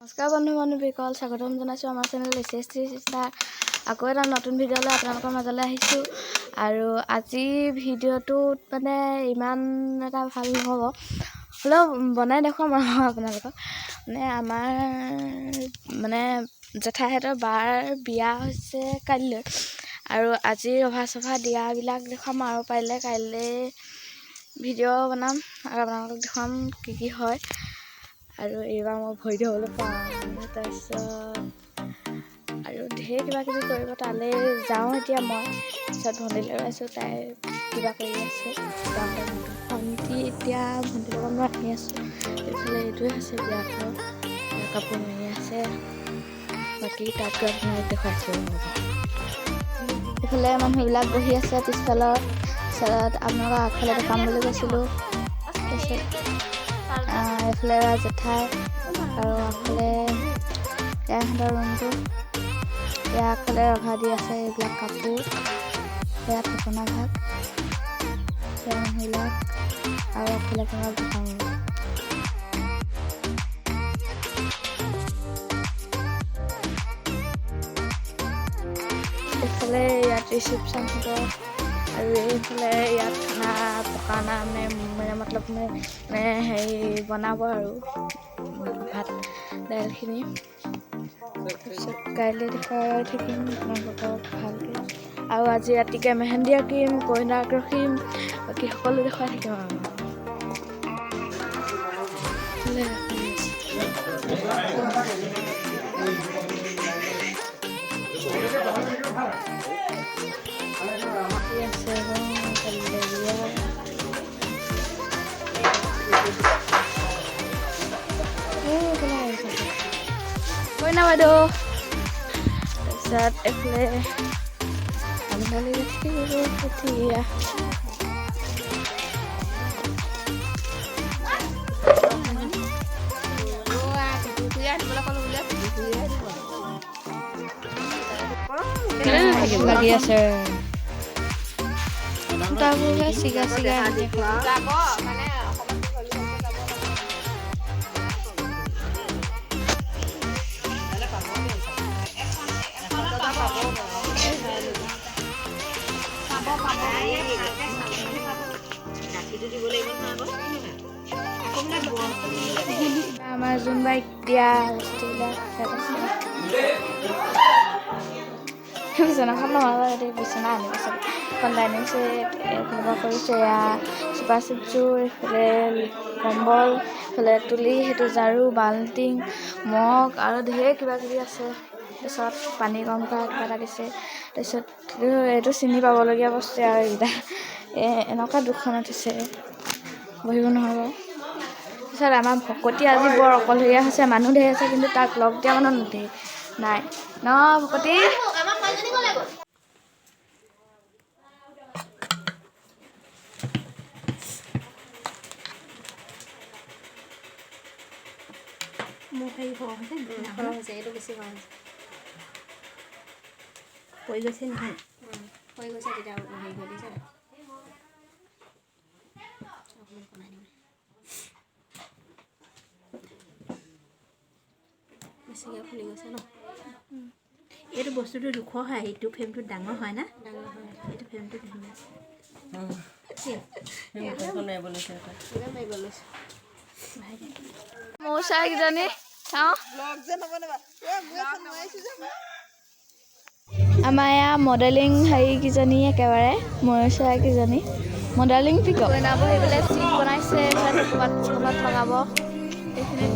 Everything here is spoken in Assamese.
নমস্কাৰ বন্ধু বান্ধৱীসকল, স্বাগতম জনাইছোঁ আমাৰ চেনেল SST ষ্টাৰ। আকৌ এটা নতুন ভিডিঅ'লৈ আপোনালোকৰ মাজলৈ আহিছোঁ। আৰু আজি ভিডিঅ'টোত মানে ইমান এটা ভাল নহ'ব, হ'লেও বনাই দেখুৱাম আৰু আপোনালোকক। মানে আমাৰ জেঠাইহঁতৰ বাৰ বিয়া হৈছে কাইলৈ, আৰু আজি ৰভা চভা দিয়াবিলাক দেখুৱাম আৰু পাৰিলে কাইলৈ ভিডিঅ' বনাম আৰু আপোনালোকক দেখুৱাম কি হয়। আৰু এইবাৰ মই ভৰি ধুবলৈ পাওঁ, তাৰপিছত আৰু ঢেৰ কিবা কিবি কৰিব তালৈ যাওঁ। এতিয়া মই পিছত ভণ্টিলৈ আছোঁ, তাই কিবা কৰি আছে ভণ্টি। এতিয়া ভণ্টিৰ লগত মই আহি আছোঁ। এইফালে এইটোৱে আছে বিয়াঘৰ, কাপোৰ মাৰি আছে। বাকী তাত গৈ আপোনালোকক দেখুৱাইছোঁ। এইফালে মানুহবিলাক বহি আছে পিছফালৰ, পিছত আপোনালোকক আগফালে দেখাম বুলি কৈছিলোঁ। তাৰপিছত এইফালে জেঠাই আৰু আগফালে ইয়াহঁতৰ ৰুমটো, ইয়াৰ আগফালে ৰভা দি আছে। এইবিলাক কাপোৰ, সেয়া ঠিকনা ভাগ, সেয়া মানুহবিলাক, আৰু আগফালে আপোনাৰ দোকান। এইফালে ইয়াত ৰিচিপশ্যন হ'ব, আৰু এইফালে ইয়াত খানা পকানা হেৰি বনাব আৰু ভাত দাইলখিনি। তাৰপিছত কাইলৈ দেখুৱাই থাকিম আপোনালোকক ভালকৈ। আৰু আজি ৰাতিকৈ মেহেন্দি আঁকিম, কইনাক ৰখিম, বাকী সকলো দেখুৱাই থাকিম আৰু। কইনা বাইদেউ, তাৰপিছত এইফালে আন্ধালি কঠীয়া। লাগি আছে চিগা চিগা আমাৰ যোনবাইক দিয়া বস্তুবিলাক বিচনাখন নহ'ব, এতিয়া বিচনা আনিব চাগে। এখন ডাইনিং ছেট এইফালৰ কৰিছোঁ, এয়া চোফা চেটযোৰ, এইফালে কম্বল, এইফালে তুলি, সেইটো ঝাৰু, বাল্টিং, মগ আৰু ঢেৰ কিবা কিবি আছে। তাৰপিছত পানী গৰম কৰা কিবা এটা দিছে। তাৰপিছত এইটো চিনি পাবলগীয়া বস্তু আৰু এইকেইটা এনেকুৱা দুখন উঠিছে, বহিব নহ'ব। তাৰপিছত আমাৰ ভকতি আজি বৰ অকলশৰীয়া হৈছে, মানুহ ঢেৰ আছে কিন্তু তাক লগ দিয়া মানুহ নাই ন ভকতি। মোক হেৰি হৈছে, এইটো বেছি হোৱা হৈছে, পৰি গৈছে নহয়, পৰি গৈছে। তেতিয়া হেৰি হৈ দিছে, বেছিকৈ ফুলি গৈছে ন। এইটো বস্তুটো জোখৰ হয়, এইটো ফ্ৰেমটো ডাঙৰ হয় না, ডাঙৰ হয়। এইটো ফ্ৰেমটো ধুনীয়া মোৰ চাইকেইজনী চাওঁ। আমাৰ এয়া মডেলিং হেৰিকেইজনী, একেবাৰে ময়ূৰ চৰাইকেইজনী মডেলিং পিকক বনাব। সেইফালে চিট বনাইছে, ক'ৰবাত লগাব এইখিনি।